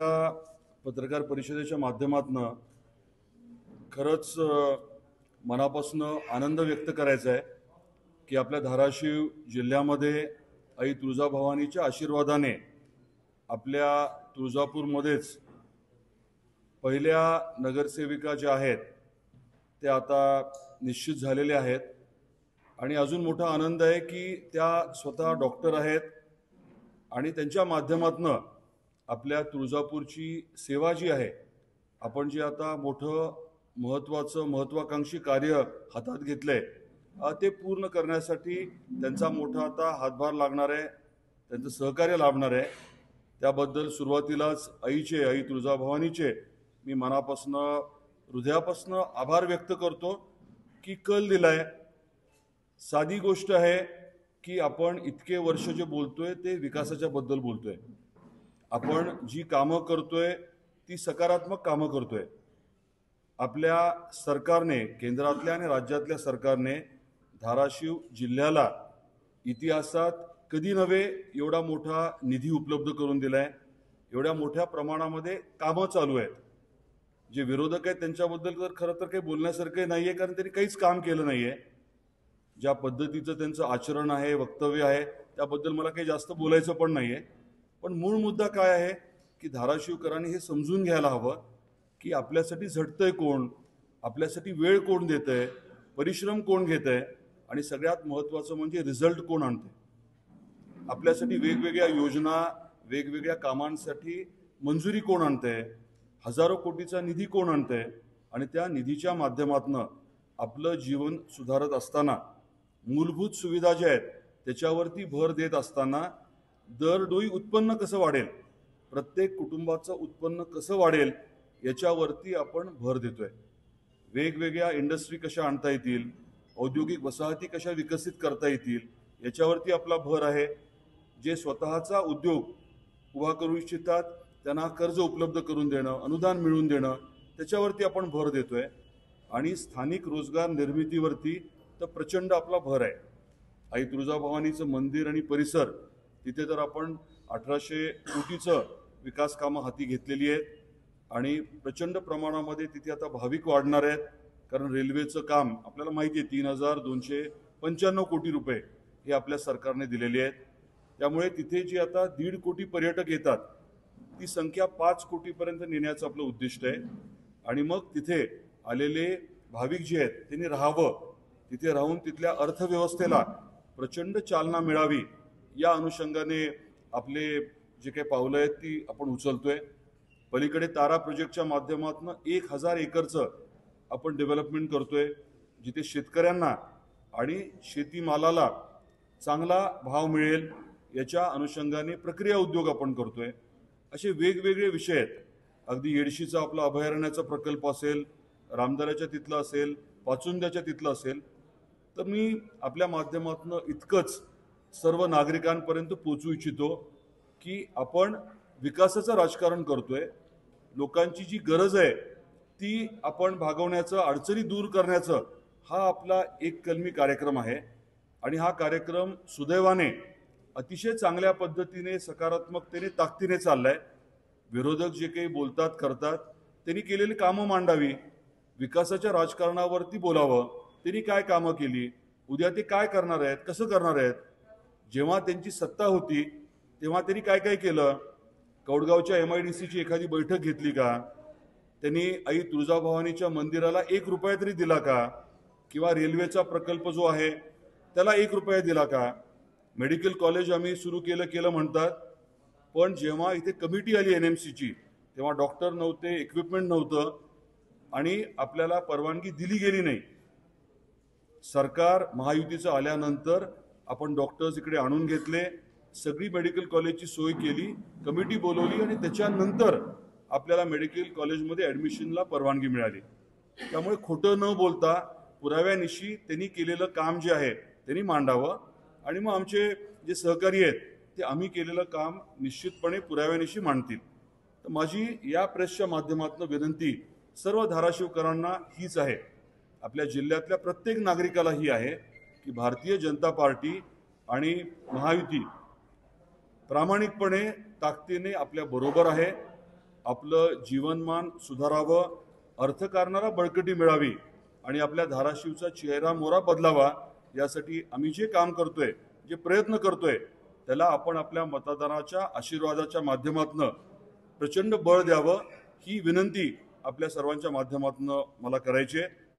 या पत्रकार परिषदेच्या माध्यमातून खरंच मनापासून आनंद व्यक्त करायचा आहे की आपल्या धाराशिव जिल्ह्यामध्ये आई तुळजाभवानीच्या आशीर्वादाने आपल्या तुळजापूरमध्येच पहिल्या नगरसेविका ज्या आहेत त्या आता निश्चित झालेल्या आहेत आणि अजून मोठा आनंद आहे की त्या स्वतः डॉक्टर आहेत आणि त्यांच्या माध्यमातून आपल्या तुळजापूरची सेवा जी आहे, आपण जे आता मोठं महत्वाकांक्षी कार्य हातात घेतलंय ते पूर्ण करण्यासाठी त्यांचा मोठा आता हातभार लागणार आहे, त्यांचं सहकार्य लाभणार आहे। त्याबद्दल सुरुवातीलाच आई तुळजाभवानीचे मी मनापासून हृदयापासून आभार व्यक्त करतो की कल दिलाय। साधी गोष्ट आहे की आपण इतके वर्ष जे बोलतोय ते विकासाच्या बद्दल बोलतोय, आपण जी कामं करतोय ती सकारात्मक कामं करतोय। आपल्या सरकारने, केंद्रातल्या आणि राज्यातल्या सरकारने धाराशिव जिल्ह्याला इतिहासात कधी नव्हे एवढा मोठा निधी उपलब्ध करून दिलाय, एवढ्या मोठ्या प्रमाणामध्ये कामं चालू आहेत। जे विरोधक आहेत त्यांच्याबद्दल तर खरं तर काही बोलण्यासारखे नाहीये, कारण त्यांनी काहीच काम केलं नाहीये। ज्या पद्धतीचं त्यांचं आचरण आहे, वक्तव्य आहे, त्याबद्दल मला काही जास्त बोलायचं पण नाहीये। पण मूळ मुद्दा काय आहे की धाराशिवकरांनी हे समजून घ्यायला हवं की आपल्यासाठी झटतंय कोण, आपल्यासाठी वेळ कोण देतंय, परिश्रम कोण घेतंय आणि सगळ्यात महत्त्वाचं म्हणजे रिझल्ट कोण आणतंय। आपल्यासाठी वेगवेगळ्या योजना, वेगवेगळ्या कामांसाठी मंजुरी कोण आणतंय, हजारो कोटीचा निधी कोण आणतंय आणि त्या निधीच्या माध्यमातून आपलं जीवन सुधारत असताना, मूलभूत सुविधा ज्या आहेत त्याच्यावरती भर देत असताना दरडोई उत्पन्न कसं वाढेल, प्रत्येक कुटुंबाचं उत्पन्न कसं वाढेल याच्यावरती आपण भर देतोय। वेगवेगळ्या इंडस्ट्री कशा आणता येतील, औद्योगिक वसाहती कशा विकसित करता येतील याच्यावरती आपला भर आहे। जे स्वतःचा उद्योग उभा करू इच्छितात त्यांना कर्ज उपलब्ध करून देणं, अनुदान मिळवून देणं, त्याच्यावरती आपण भर देतोय। आणि स्थानिक रोजगार निर्मितीवरती तर प्रचंड आपला भर आहे। आई तुळजाभवानीचं मंदिर आणि परिसर तिथे तर आपण 1800 कोटीचं विकास कामं हाती घेतलेली आहेत आणि प्रचंड प्रमाणामध्ये तिथे आता भाविक वाढणार आहेत, कारण रेल्वेचं काम आपल्याला माहिती आहे 3295 कोटी रुपये हे आपल्या सरकारने दिलेले आहेत। त्यामुळे तिथे जी आता 1.5 कोटी पर्यटक येतात ती संख्या 5 कोटीपर्यंत नेण्याचं आपलं उद्दिष्ट आहे। आणि मग तिथे आलेले भाविक जे आहेत त्यांनी राहावं, तिथे राहून तिथल्या अर्थव्यवस्थेला प्रचंड चालना मिळावी या अनुषंगाने आपले जे काही पावलं आहेत ती आपण उचलतोय। पलीकडे तारा प्रोजेक्टच्या माध्यमातून 1000 एकरचं आपण डेव्हलपमेंट करतोय, जिथे शेतकऱ्यांना आणि शेतीमालाला चांगला भाव मिळेल याच्या अनुषंगाने प्रक्रिया उद्योग आपण करतोय। असे वेगवेगळे विषय आहेत। अगदी येडशीचा आपला अभयारण्याचा प्रकल्प असेल, रामदाराच्या तिथला असेल, पाचुंद्याच्या तिथला असेल। तर मी आपल्या माध्यमातून इतकंच सर्व नागरिकांपर्यंत पोहोचू इच्छितो की आपण विकासाचं राजकारण करतोय, लोकांची जी गरज आहे ती आपण भागवण्याचं, अडचणी दूर करण्याचं हा आपला एक कलमी कार्यक्रम आहे। आणि हा कार्यक्रम सुदैवाने अतिशय चांगल्या पद्धतीने, सकारात्मकतेने, ताकदीने चाललाय। विरोधक जे काही बोलतात करतात त्यांनी केलेली कामं मांडावी, विकासाच्या राजकारणावरती बोलावं, त्यांनी काय कामं केली, उद्या ते काय करणार आहेत, कसं करणार आहेत। जेव्हा त्यांची सत्ता होती तेव्हा त्यांनी काय काय केलं, कौडगावच्या MIDCची एखादी बैठक घेतली का, त्यांनी आई तुळजाभवानीच्या मंदिराला 1 रुपया तरी दिला का, किंवा रेल्वेचा प्रकल्प जो आहे त्याला 1 रुपया दिला का। मेडिकल कॉलेज आम्ही सुरू केलं म्हणतात, पण जेव्हा इथे कमिटी आली NMCची तेव्हा डॉक्टर नव्हते, इक्विपमेंट नव्हतं आणि आपल्याला परवानगी दिली गेली नाही। सरकार महायुतीचं आल्यानंतर आपण डॉक्टर्स इकडे आणून घेतले, सगळी मेडिकल कॉलेजची सोय केली, कमिटी बोलवली आणि त्याच्यानंतर आपल्याला मेडिकल कॉलेजमध्ये ॲडमिशनला परवानगी मिळाली। त्यामुळे खोटं न बोलता पुराव्यानिशी त्यांनी केलेलं काम जे आहे त्यांनी मांडावं आणि मग आमचे जे सहकारी आहेत ते आम्ही केलेलं काम निश्चितपणे पुराव्यानिशी मांडतील। तर माझी या प्रेसच्या माध्यमातून विनंती सर्व धाराशिवकरांना हीच आहे, आपल्या जिल्ह्यातल्या प्रत्येक नागरिकाला ही आहे की भारतीय जनता पार्टी आणि महायुती प्रामाणिकपणे, ताकदीने आपल्या बरोबर आहे। आपलं जीवनमान सुधारावं, अर्थकारणाला बळकटी मिळावी आणि आपल्या धाराशिवचा चेहरा मोहरा बदलावा, यासाठी आम्ही जे काम करतोय, जे प्रयत्न करतोय, त्याला आपण आपल्या मतदाराच्या आशीर्वादाच्या माध्यमातून प्रचंड बळ द्यावं, ही विनंती आपल्या सर्वांच्या माध्यमातून मला करायची आहे.